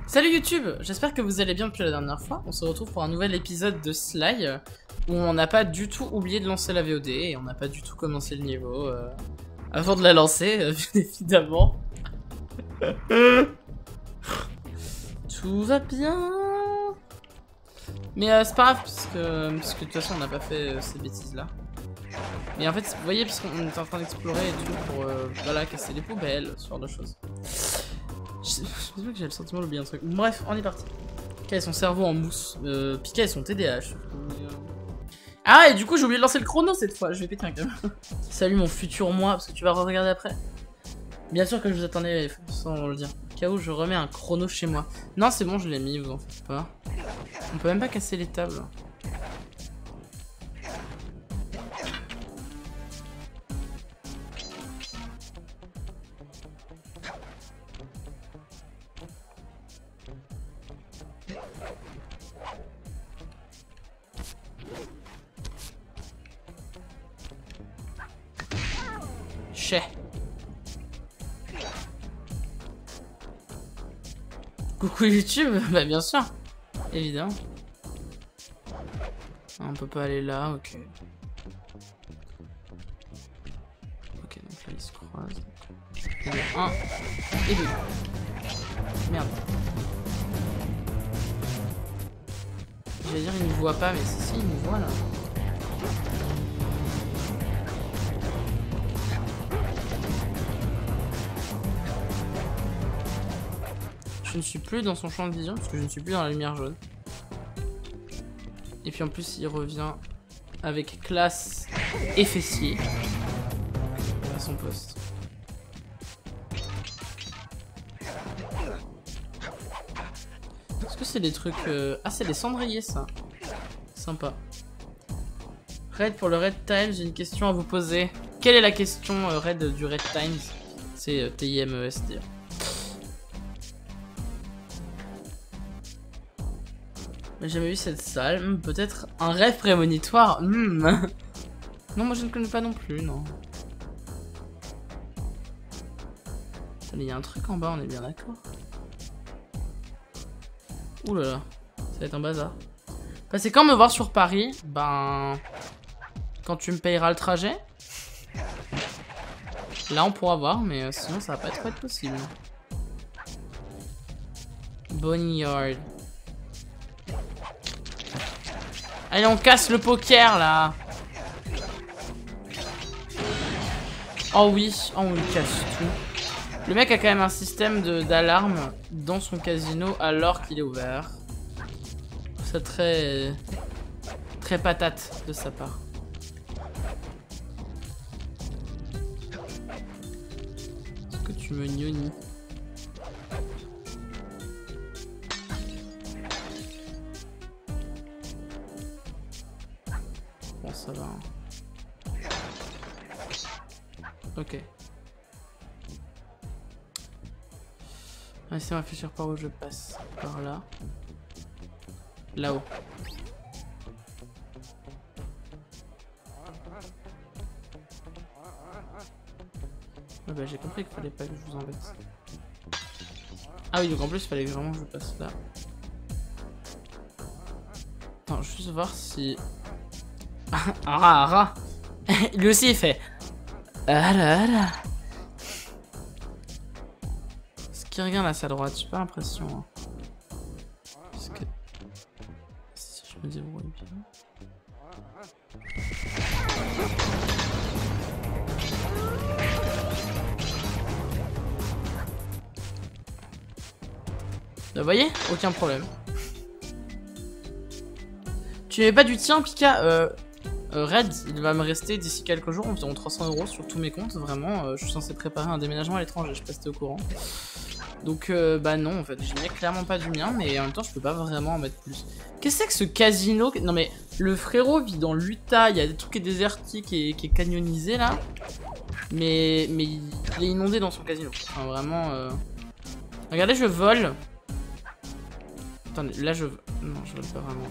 Salut YouTube, j'espère que vous allez bien depuis la dernière fois. On se retrouve pour un nouvel épisode de Sly où on n'a pas du tout oublié de lancer la VOD et on n'a pas du tout commencé le niveau avant de la lancer, évidemment. Tout va bien. Mais c'est pas grave parce que de toute façon on n'a pas fait ces bêtises là. Mais en fait, vous voyez, parce qu'on est en train d'explorer et tout pour voilà, casser les poubelles, ce genre de choses. Je sais pas que j'ai le sentiment d'oublier un truc. Bref, on est parti. Pika et son cerveau en mousse. Pika et son TDAH. Ah, et du coup, j'ai oublié de lancer le chrono cette fois. Je vais péter un câble. Salut mon futur moi, parce que tu vas regarder après. Bien sûr que je vous attendais sans le dire. Au cas où je remets un chrono chez moi. Non, c'est bon, je l'ai mis, vous en faites pas. On peut même pas casser les tables. Chais. Coucou YouTube, bah bien sûr, évidemment. On peut pas aller là, ok. Ok, donc là ils se croisent. Un et deux. Merde. J'allais dire il ne voit pas, mais si, il me voit là. Je ne suis plus dans son champ de vision parce que je ne suis plus dans la lumière jaune. Et puis en plus il revient avec classe et fessier à son poste. Est-ce que c'est des trucs... Ah, c'est des cendriers ça. Sympa. Red pour le Red Times, j'ai une question à vous poser. Quelle est la question Red du Red Times? C'est TIMESD. J'ai jamais vu cette salle. Peut-être un rêve prémonitoire. Non, moi je ne connais pas non plus, non. Il y a un truc en bas, on est bien d'accord. Ouh là là, ça va être un bazar. Bah, c'est quand me voir sur Paris, ben... Quand tu me payeras le trajet. Là on pourra voir, mais sinon ça va pas trop être possible. Boneyard. Allez, on casse le poker là. Oh oui, oh, on lui casse tout. Le mec a quand même un système d'alarme dans son casino alors qu'il est ouvert. C'est très patate de sa part. Est-ce que tu me gnognis? Bon, ça va. Ok. Laissez-moi réfléchir par où je passe. Par là. Là-haut. Ah bah, j'ai compris qu'il fallait pas que je vous embête. Ah oui, donc en plus il fallait que vraiment je passe là. Attends, je vais juste voir si... Un rat. Lui aussi il fait... Ah là là. Ce qui regarde à sa droite, j'ai pas l'impression. Hein. Parce que... Si je me débrouille bien... Vous voyez? Aucun problème. Tu n'avais pas du tien, Pika? Red, il va me rester d'ici quelques jours environ 300 € sur tous mes comptes. Vraiment, je suis censé préparer un déménagement à l'étranger. Je sais pas si t'es au courant. Donc, bah non, en fait, j'y mets clairement pas du mien, mais en même temps, je peux pas vraiment en mettre plus. Qu'est-ce que c'est que ce casino? Non, mais le frérot vit dans l'Utah. Il y a des trucs qui est désertique et qui est canyonisé là. Mais il est inondé dans son casino. Enfin, vraiment. Regardez, je vole. Attendez, là je... Non, je vole pas vraiment.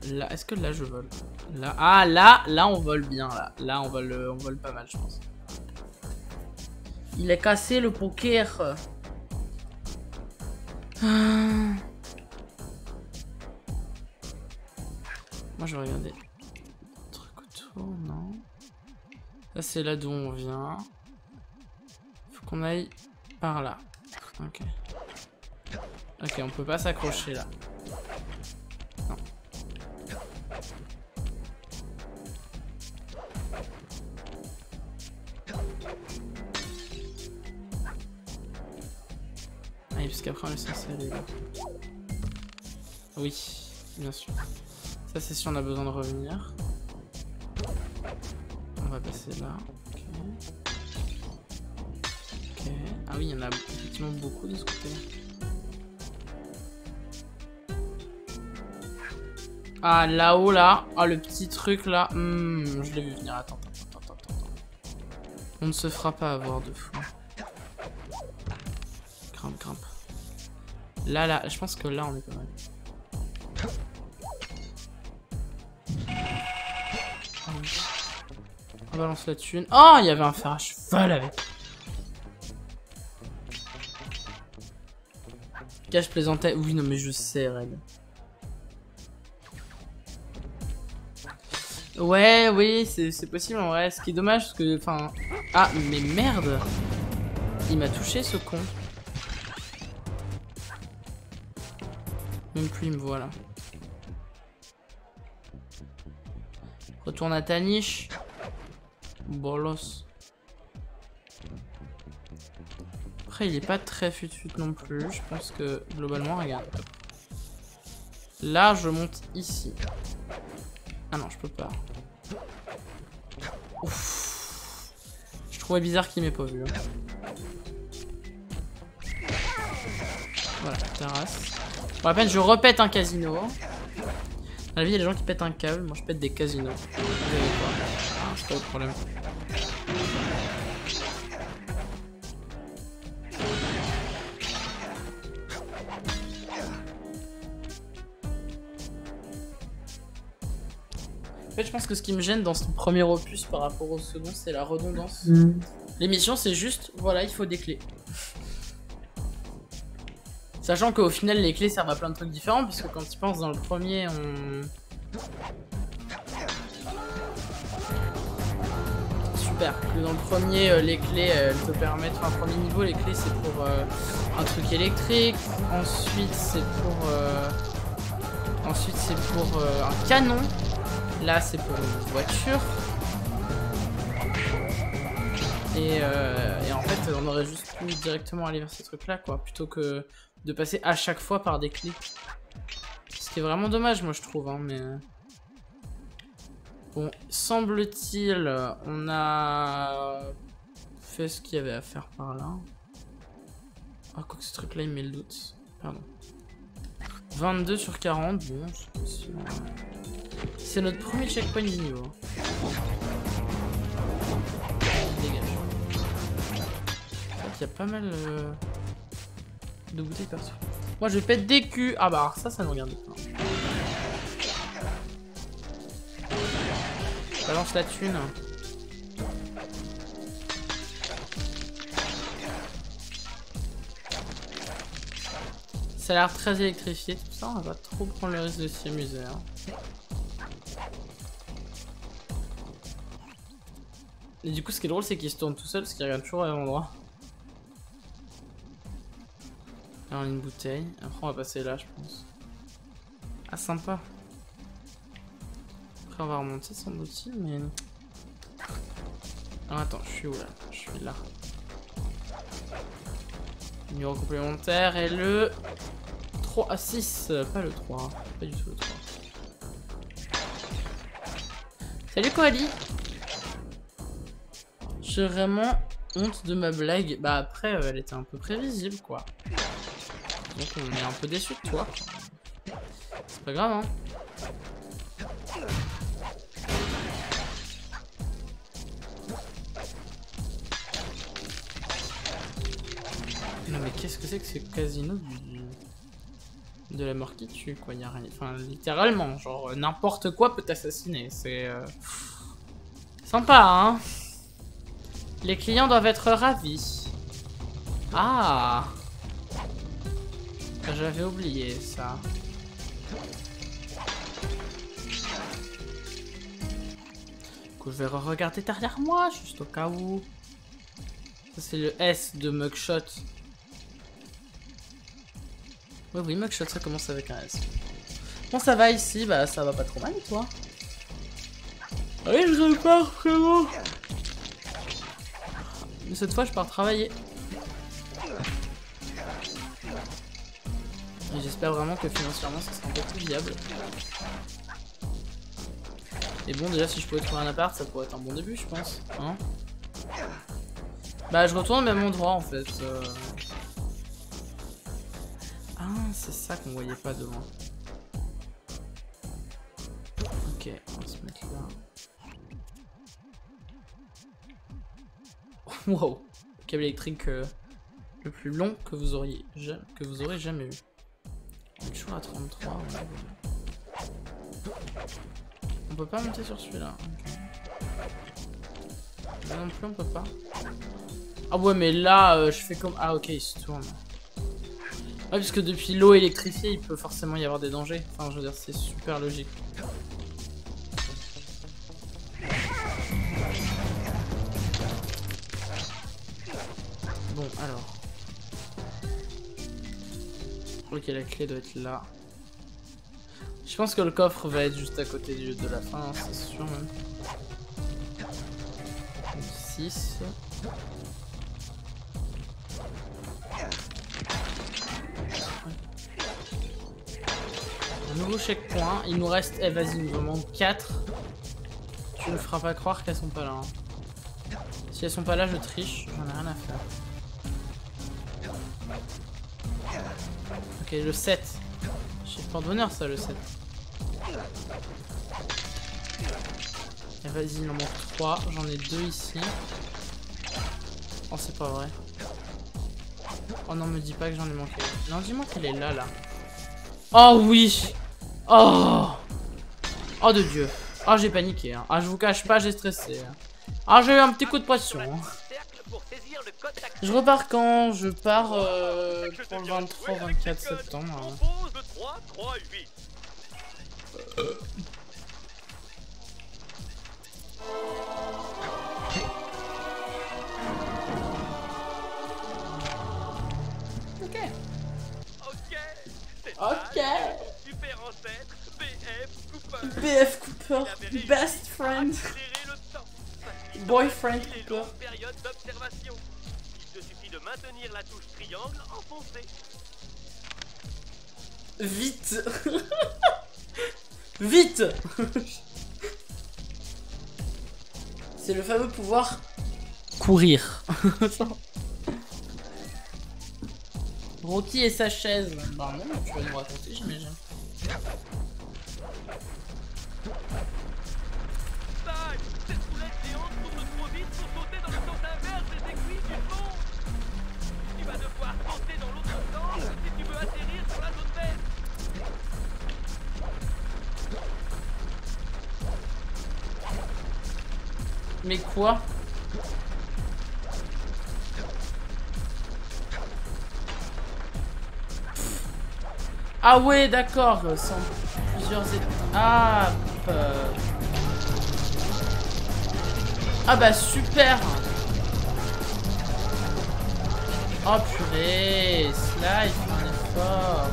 Là, est-ce que là je vole? Là, ah là on vole bien là. Là on vole pas mal je pense. Il a cassé le poker. Moi je vais regarder. Truc autour, non. Ça c'est là d'où on vient. Faut qu'on aille par là. Ok. Ok, on peut pas s'accrocher là. Non. Ah oui, parce qu'après on est censé aller là. Oui, bien sûr. Ça c'est si on a besoin de revenir. On va passer là. Ok. Ok. Ah oui, il y en a effectivement beaucoup de ce côté-là. Ah, là-haut, là. Ah, le petit truc, là. Je l'ai vu venir. Attends. On ne se fera pas avoir de fou. Grimpe. Là. Je pense que là, on est pas mal. On balance la thune. Oh, il y avait un fer à cheval avec. Gars, je plaisantais. Oui, non, mais je sais, Red. Ouais, oui, c'est possible en vrai. Ce qui est dommage, parce que. Enfin. Ah, mais merde! Il m'a touché, ce con. Même plus, il me voit là. Retourne à ta niche. Bolos. Après, il est pas très fut-fut non plus. Je pense que globalement, regarde. Là, je monte ici. Ah non, je peux pas. Ouf. Je trouvais bizarre qu'il m'ait pas vu. Voilà, terrasse. Pour la peine, je repète un casino. Dans la vie, il y a des gens qui pètent un câble. Moi, je pète des casinos. Ah, c'est pas le problème. En fait, je pense que ce qui me gêne dans ce premier opus par rapport au second, c'est la redondance. L'émission, c'est juste, voilà, il faut des clés. Sachant qu'au final, les clés servent à plein de trucs différents, puisque quand tu penses dans le premier, Super, que dans le premier, les clés, elles te permettent... Enfin, premier niveau, les clés, c'est pour un truc électrique. Ensuite, c'est pour... un canon. Là, c'est pour une voiture. Et en fait, on aurait juste pu directement aller vers ces trucs-là, quoi. Plutôt que de passer à chaque fois par des clés. Ce qui est vraiment dommage, moi, je trouve. Hein, mais... Bon, semble-t-il, on a fait ce qu'il y avait à faire par là. Ah, quoi que ce truc-là, il met le doute. Pardon. 22 sur 40, bon, c'est notre premier checkpoint du niveau. Dégage. Il y a pas mal de bouteilles partout. Moi je pète des culs. Ah bah alors ça me regarde pas. Balance la thune. Ça a l'air très électrifié tout ça, on va trop prendre le risque de s'y amuser. Hein. Et du coup, ce qui est drôle, c'est qu'il se tourne tout seul parce qu'il regarde toujours au même endroit. Là, on a une bouteille. Après, on va passer là, je pense. Ah, sympa. Après, on va remonter sans doute, mais. Ah, attends, je suis où là? Je suis là. Numéro complémentaire et le 3 à 6, pas le 3, pas du tout le 3. Salut Coralie. J'ai vraiment honte de ma blague. Bah après, elle était un peu prévisible quoi. Donc on est un peu déçu de toi. C'est pas grave hein. Non mais qu'est-ce que c'est que ce casino de la mort qui tue quoi, y a rien. Enfin littéralement, genre n'importe quoi peut t'assassiner, c'est sympa hein. Les clients doivent être ravis. Ah. J'avais oublié ça. Du coup, je vais regarder derrière moi, juste au cas où. Ça, c'est le S de Mugshot. Oui, oui, Mugshot, ça commence avec un S. Bon, ça va ici, bah ça va pas trop mal, toi. Oui, je repars, frérot. Mais cette fois, je pars travailler. Et j'espère vraiment que financièrement, ça sera un peu plus viable. Et bon, déjà, si je pouvais trouver un appart, ça pourrait être un bon début, je pense. Hein, bah, je retourne au même endroit, en fait. Ah, c'est ça qu'on voyait pas de loin. Ok, on va se mettre là. Wow, le câble électrique le plus long que vous aurez jamais eu. On est toujours à 33. On peut pas monter sur celui-là. Okay. Là non plus on peut pas. Ah ouais mais là je fais comme... Ah ok il se tourne. Ouais parce que depuis l'eau électrifiée il peut forcément y avoir des dangers. Enfin je veux dire c'est super logique. Bon alors. Ok la clé doit être là. Je pense que le coffre va être juste à côté du de la fin, hein, c'est sûr même. 6. Un nouveau checkpoint, il nous reste... Eh vas-y, il nous en manque 4. Tu ne feras pas croire qu'elles sont pas là. Hein. Si elles sont pas là, je triche, j'en ai rien à faire. Ok, le 7. J'ai pas de bonheur ça, le 7. Et vas-y, il en manque 3. J'en ai 2 ici. Oh, c'est pas vrai. Oh non, me dis pas que j'en ai manqué. Non, dis-moi qu'elle est là, là. Oh oui. Oh. Oh de Dieu. Oh, j'ai paniqué. Hein. Ah, je vous cache pas, j'ai stressé. Hein. Ah, j'ai eu un petit coup de pression. Hein. Je repars quand? Je pars pour le 23-24 septembre. Hein. Ok. BF Cooper. Best friend. Boyfriend Cooper. Il te suffit de maintenir la touche triangle enfoncée. Vite. Vite. C'est le fameux pouvoir courir. Rocky et sa chaise. Bah non, tu vas nous raconter, j'imagine. Cette roulette géante tourne trop vite pour sauter dans le sens inverse des aiguilles du fond. Tu vas devoir sauter dans l'autre sens si tu veux atterrir sur la zone verte. Mais quoi? Ah ouais, d'accord, sans plusieurs étapes. Ah bah super. Oh purée, Sly, il fait un effort.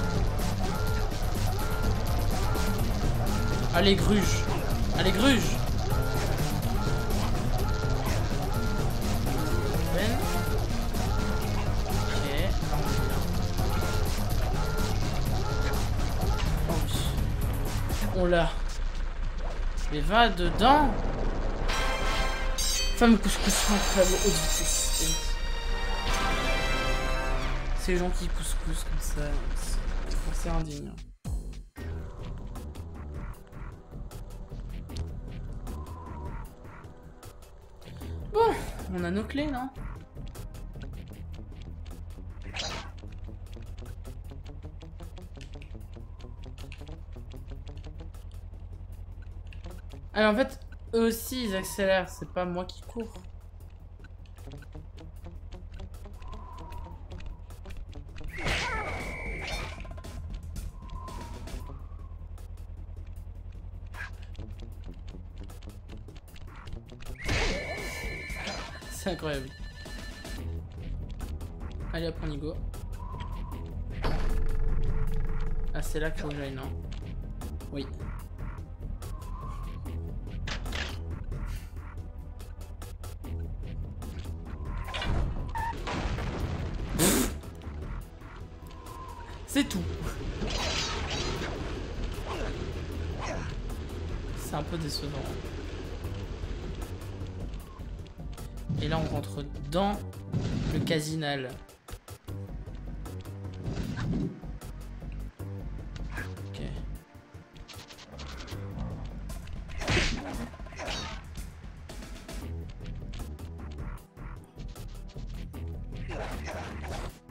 Allez gruge. Allez gruge. Oh là. Mais va dedans. Femme couscous incroyable haute vitesse. Ces gens qui couscous comme ça, c'est indigne. Bon, on a nos clés, non? Alors en fait, eux aussi ils accélèrent, c'est pas moi qui cours. C'est incroyable. Allez hop, on y go. Ah, c'est là qu'il faut que j'aille, non? Oui. C'est tout. C'est un peu décevant. Et là on rentre dans le casinal. Ok.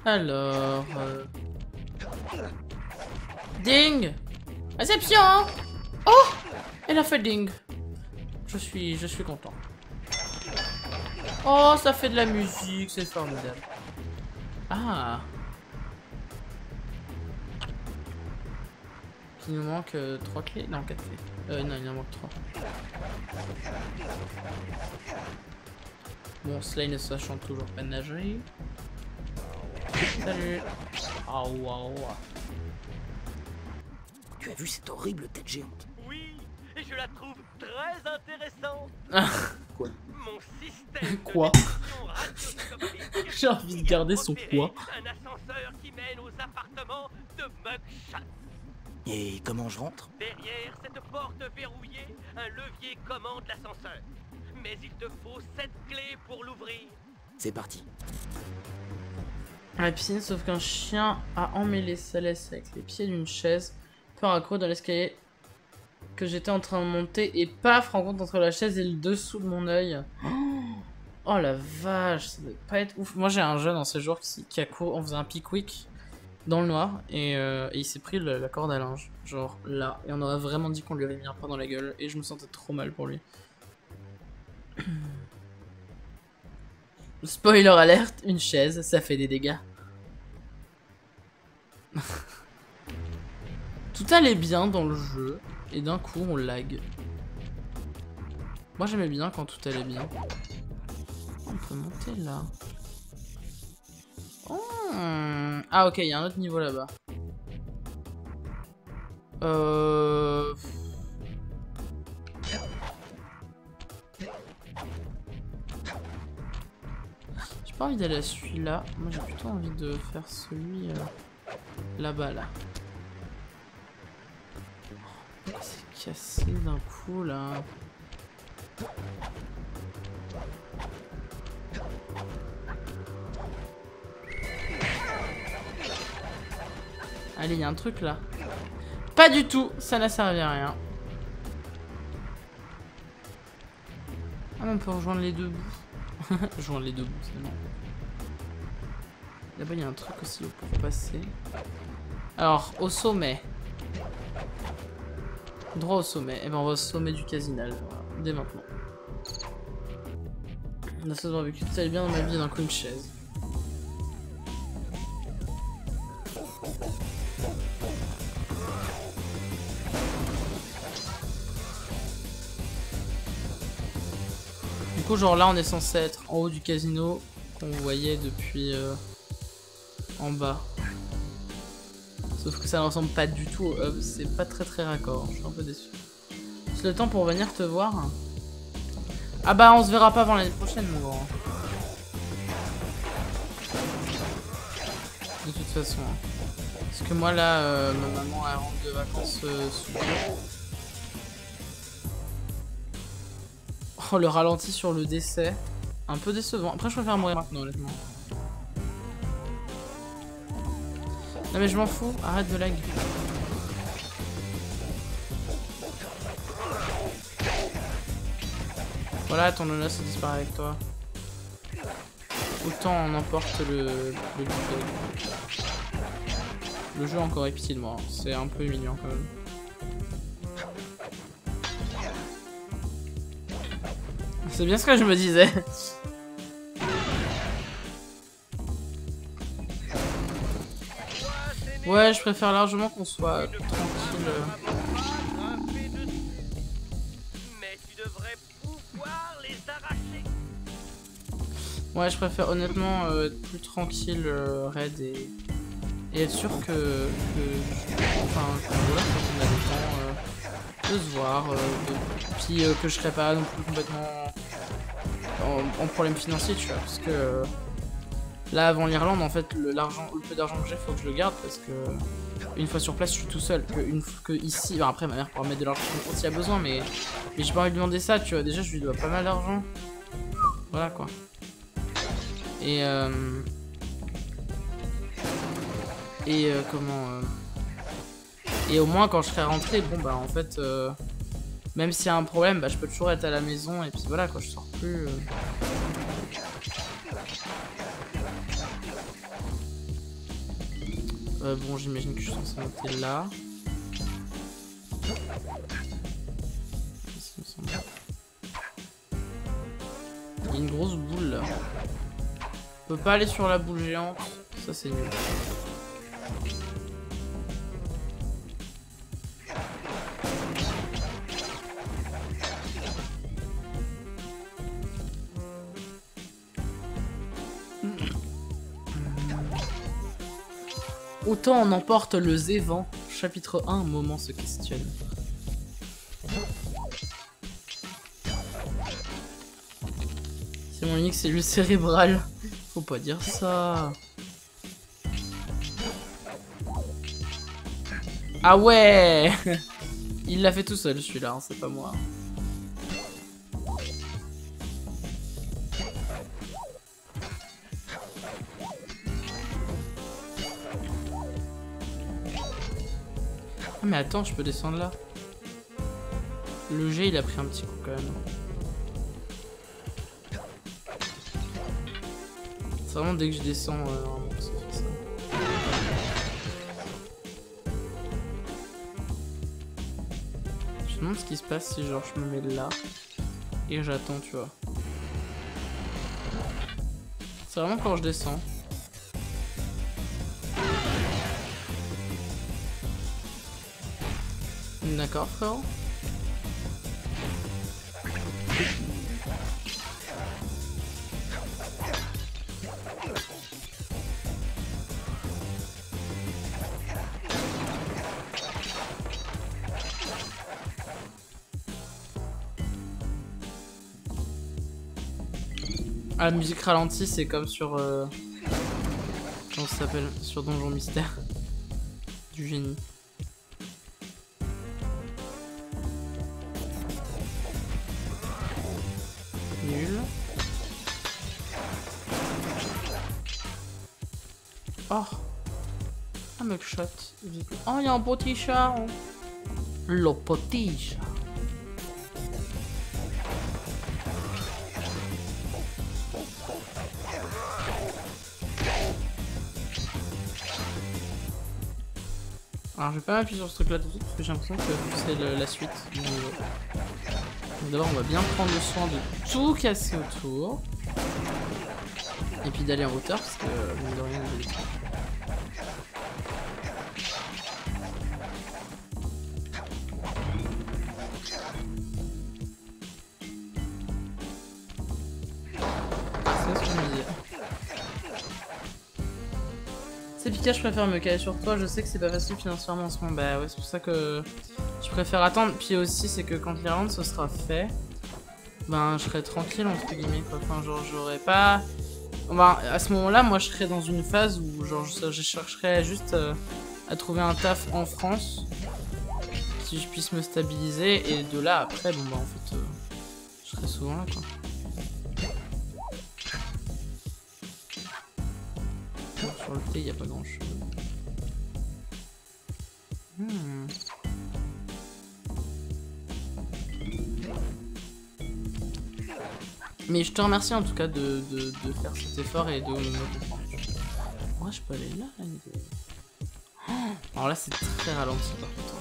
Alors... Ding! Réception! Oh! Elle a fait ding. Je suis content. Oh, ça fait de la musique, c'est formidable. Ah! Il nous manque 3 clés? Non, 4 clés. Non, il en manque 3. Bon, Slay ne sachant toujours pas nager. Salut! Ah, waouh! Tu as vu cette horrible tête géante? Oui, et je la trouve très intéressante. Quoi? Mon système Quoi? de navigation radioscopique. J'ai envie de garder son Opérer poids. Un ascenseur qui mène aux appartements de Mugshot. Et comment je rentre? Derrière cette porte verrouillée, un levier commande l'ascenseur. Mais il te faut 7 clés pour l'ouvrir. C'est parti. À la piscine, sauf qu'un chien a emmêlé sa laisse avec les pieds d'une chaise. Peu accro dans l'escalier que j'étais en train de monter et paf, rencontre entre la chaise et le dessous de mon œil. Oh la vache, ça doit pas être ouf. Moi j'ai un jeune en ce jour qui a couru, on faisait un pickwick dans le noir et il s'est pris la corde à linge, genre là. Et on aurait vraiment dit qu'on lui avait mis un pain dans la gueule et je me sentais trop mal pour lui. Spoiler alert, une chaise, ça fait des dégâts. Tout allait bien dans le jeu, et d'un coup on lag. Moi j'aimais bien quand tout allait bien. On peut monter là. Oh. Ah ok, il y a un autre niveau là-bas. J'ai pas envie d'aller à celui-là. Moi j'ai plutôt envie de faire celui là-bas là. C'est cassé d'un coup là. Allez, il y a un truc là. Pas du tout, ça n'a servi à rien. Ah, mais on peut rejoindre les deux bouts. Rejoindre les deux bouts, c'est bon. Là-bas, il y a un truc aussi pour passer. Alors, au sommet. Droit au sommet. Et ben, on va au sommet du casinal. Voilà, dès maintenant. On a seulement vécu tout allait bien dans ma vie d'un coup une chaise. Du coup, genre là, on est censé être en haut du casino qu'on voyait depuis en bas. Sauf que ça ne ressemble pas du tout au hub, c'est pas très raccord, je suis un peu déçu. C'est le temps pour venir te voir. Ah bah on se verra pas avant l'année prochaine mon grand. De toute façon. Parce que moi là, ma maman elle rentre de vacances sous peu. Oh le ralenti sur le décès. Un peu décevant. Après je préfère mourir maintenant honnêtement. Non mais je m'en fous, arrête de lag. Voilà, ton nona se disparaît avec toi. Autant on emporte le buffet. Le jeu encore pitié de moi, c'est un peu mignon quand même. C'est bien ce que je me disais. Ouais, je préfère largement qu'on soit tranquille. Mais tu devrais pouvoir les arracher. Ouais, je préfère honnêtement être plus tranquille, raid et être sûr enfin, voilà, quand on a le temps de se voir, puis que je serai pas non plus complètement en problème financier, tu vois, parce que là, avant l'Irlande, en fait, le peu d'argent que j'ai, faut que je le garde, parce que une fois sur place, je suis tout seul, que ici, bah, après, ma mère pourra mettre de l'argent s'il y a besoin, mais j'ai pas envie de demander ça, tu vois, déjà, je lui dois pas mal d'argent, voilà, quoi. Et au moins quand je serai rentré, bon bah en fait même s'il y a un problème, bah je peux toujours être à la maison et puis voilà quoi, je sors plus. Bon, j'imagine que je suis censé monter là. Il y a une grosse boule là. On peut pas aller sur la boule géante, ça c'est nul. Autant on emporte le Zévan. Chapitre 1, moment se questionne. C'est mon unique cellule cérébrale. Faut pas dire ça. Ah ouais. Il l'a fait tout seul celui-là, hein, c'est pas moi. Ah mais attends, je peux descendre là. Le G il a pris un petit coup quand même. C'est vraiment dès que je descends, ça fait ça. Je me demande ce qui se passe si genre je me mets là et j'attends, tu vois. C'est vraiment quand je descends. D'accord, frérot. Ah, la musique ralentie, c'est comme sur... comment ça s'appelle? Sur Donjon Mystère. Du génie. Nul. Oh. Un mec shot. Oh, il y a un petit chat. Le petit chat. Alors je vais pas m'appuyer sur ce truc là tout de suite parce que j'ai l'impression que c'est la suite du niveau. Donc d'abord on va bien prendre le soin de tout casser autour. Et puis d'aller en hauteur parce que mine de rien il y a des trucs. C'est ce que je me disais. C'est Pika, je préfère me caler sur toi, je sais que c'est pas facile financièrement en ce moment, bah ouais c'est pour ça que je préfère attendre, puis aussi c'est que quand l'Irlande ce sera fait, ben je serai tranquille entre guillemets quoi, enfin genre j'aurais pas... Ben, à ce moment là moi je serais dans une phase où genre je chercherais juste à trouver un taf en France, si je puisse me stabiliser, et de là après bon bah en fait je serai souvent là quoi. Sur le thé, il n'y a pas grand chose. Mais je te remercie en tout cas de faire cet effort et de me comprendre. Moi, je peux aller là, là. Alors là, c'est très ralenti par contre.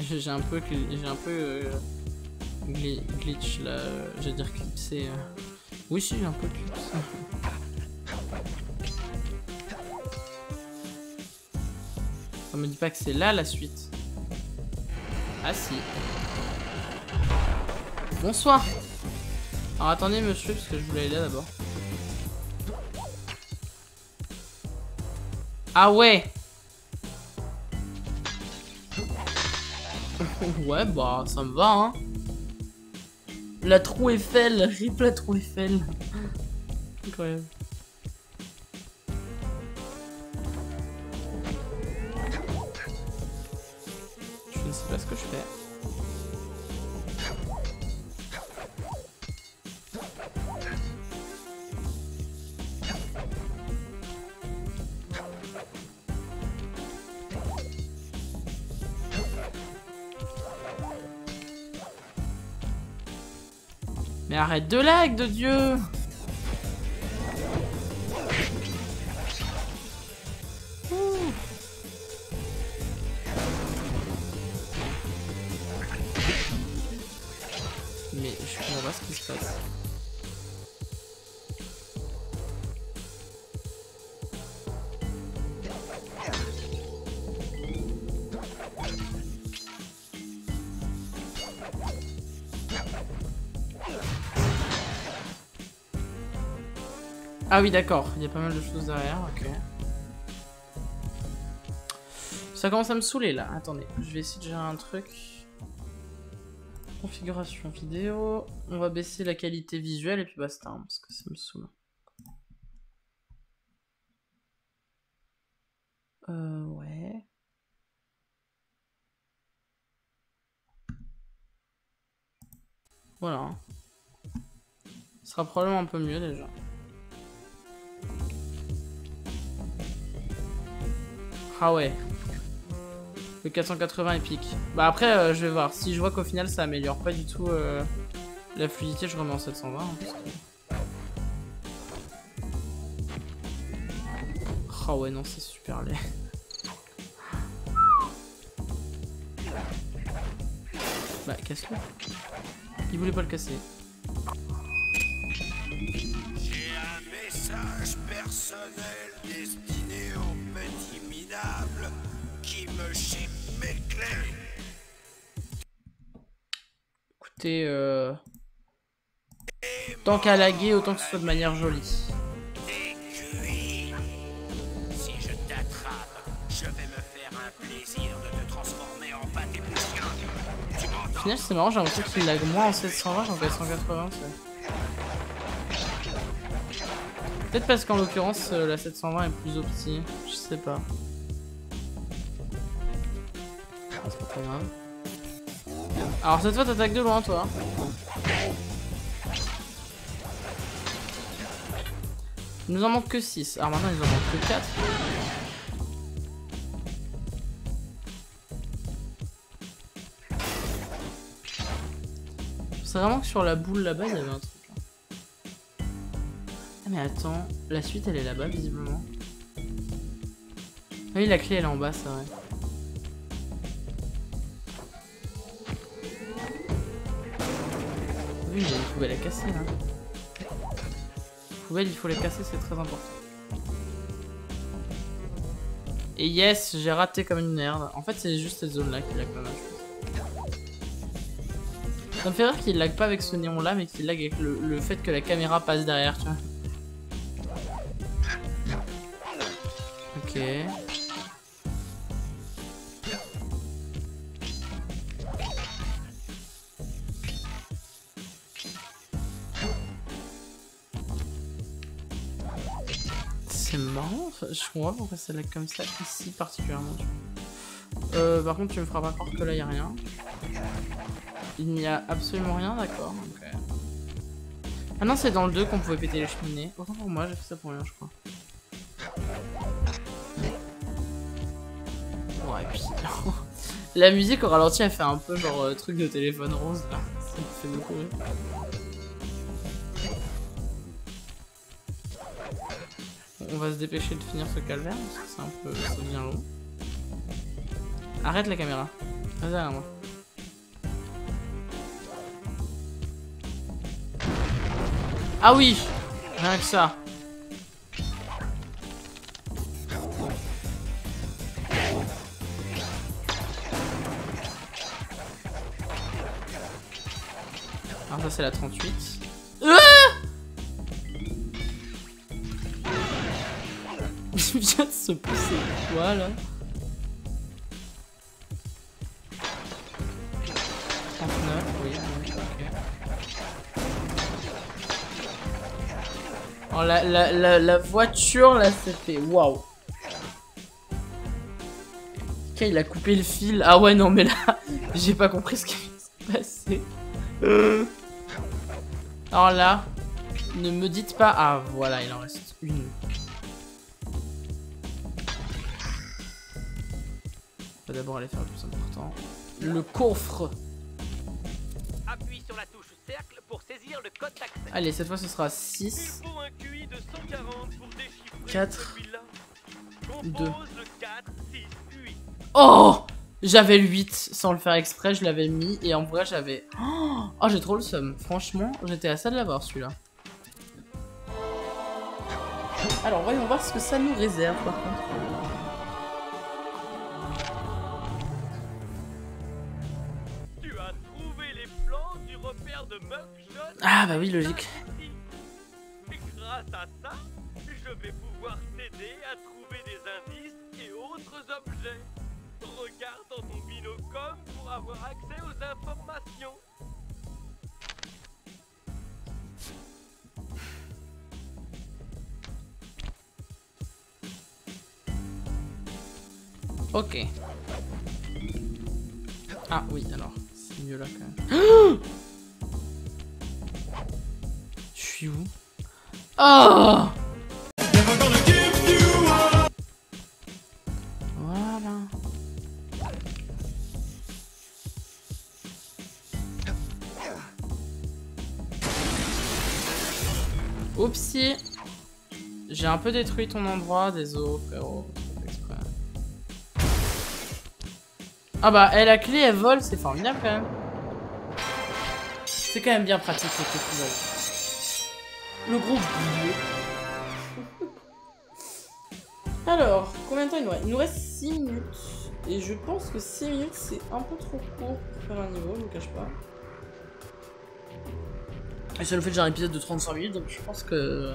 J'ai un peu glitch là, j'allais dire clipsé. Oui, si, j'ai un peu clipsé. Ça me dit pas que c'est là la suite. Ah si. Bonsoir. Alors attendez monsieur, parce que je voulais aller là d'abord. Ah ouais. Ouais bah ça me va hein. La Tour Eiffel, rip la Tour Eiffel. Incroyable. Je ne sais pas ce que je fais. Mais arrête de lag, de Dieu! Ouh. Mais je comprends pas ce qui se passe. Ah oui d'accord, il y a pas mal de choses derrière, ok. Ça commence à me saouler là, attendez, je vais essayer de gérer un truc. Configuration vidéo, on va baisser la qualité visuelle et puis basta, hein, parce que ça me saoule. Ouais. Voilà. Ce sera probablement un peu mieux déjà. Ah ouais. Le 480 est pique. Bah après, je vais voir. Si je vois qu'au final ça améliore pas du tout la fluidité, je remets en 720. Hein, parce que... Ah ouais, non, c'est super laid. Bah, casse-le. Il voulait pas le casser. J'ai un message personnel destiné au petit minable qui me chipe mes clés. Écoutez, tant qu'à laguer, autant que ce soit de manière jolie. T'es cuit. Si je t'attrape, je vais me faire un plaisir de te transformer en pâte épluchante. Tu Au m'entends? final, c'est marrant, j'ai l'impression qu'il lag moins en 720 qu'en 480. Peut-être parce qu'en l'occurrence, la 720 est plus opti. Je sais pas. Ah, c'est pas très grave. Alors cette fois t'attaques de loin toi. Il nous en manque que 6. Alors maintenant il nous en manque que 4. C'est vraiment que sur la boule là-bas il y avait un truc. Ah mais attends, la suite elle est là-bas visiblement. Ah oui la clé elle est en bas c'est vrai. Oui, mais il pouvait la casser là. Poubelle, il faut les casser, c'est très important. Et yes, j'ai raté comme une merde. En fait, c'est juste cette zone là qui lag pas mal. Ça me fait rire qu'il lag pas avec ce néon là, mais qu'il lag avec le fait que la caméra passe derrière, tu vois. Ok. C'est marrant, je comprends pas pourquoi ça lag comme ça ici particulièrement. Par contre tu me feras pas croire que là y a rien. Il n'y a absolument rien, d'accord. Okay. Ah non c'est dans le 2 qu'on pouvait péter les cheminées. Autant pour moi j'ai fait ça pour rien je crois. Ouais et puis... La musique au ralenti elle fait un peu genre truc de téléphone rose là. Ça me fait beaucoup rire. On va se dépêcher de finir ce calvaire parce que c'est un peu... ça devient long. Arrête la caméra. Vas-y derrière moi. Ah oui! Rien que ça. Alors ça c'est la 38. Il vient de se pousser quoi là? 39, oui, ok. Oh, la voiture là c'était waouh. Ok, il a coupé le fil. Ah ouais non mais là j'ai pas compris ce qui s'est passé. Alors là, ne me dites pas. Ah voilà, il en reste une. On va d'abord aller faire le plus important. Le coffre. Appuie sur la touche cercle pour saisir le code d'accès. Allez, cette fois ce sera 6. Il faut un QI de 140 pour déchiffrer 4, celui-là. 2. Compose le 4, 6, 8. Oh! J'avais le 8 sans le faire exprès, je l'avais mis et en vrai j'avais... Oh, j'ai trop le seum. Franchement, j'étais à ça de l'avoir celui-là. Alors voyons voir ce que ça nous réserve par contre. Tu as trouvé les plans du repère de Mugshot. Ah bah oui, logique. Et grâce à ça, je vais pouvoir t'aider à trouver des indices et autres objets. Regarde dans ton binocom pour avoir accès aux informations. Ok. Ah oui, alors, c'est mieux là quand même. Je suis où? Oh! Voilà. Oupsie. J'ai un peu détruit ton endroit, désolé frérot. Ah bah, la clé elle vole, c'est formidable quand même. C'est quand même bien pratique les clés qui volent. Le gros boulet. Alors, combien de temps il nous reste? Il nous reste 6 minutes. Et je pense que 6 minutes c'est un peu trop court pour faire un niveau, je vous cache pas. Et ça nous fait déjà un épisode de 35 minutes, donc je pense que...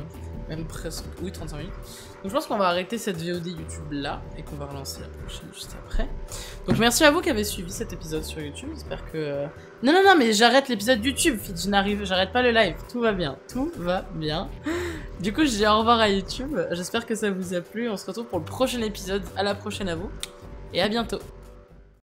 Même presque... Oui, 35 minutes. Donc je pense qu'on va arrêter cette VOD YouTube là, et qu'on va relancer la prochaine juste après. Donc merci à vous qui avez suivi cet épisode sur YouTube, j'espère que... Non, mais j'arrête l'épisode YouTube, j'arrête pas le live, tout va bien, tout va bien. Du coup, je dis au revoir à YouTube, j'espère que ça vous a plu, on se retrouve pour le prochain épisode, à la prochaine à vous, et à bientôt.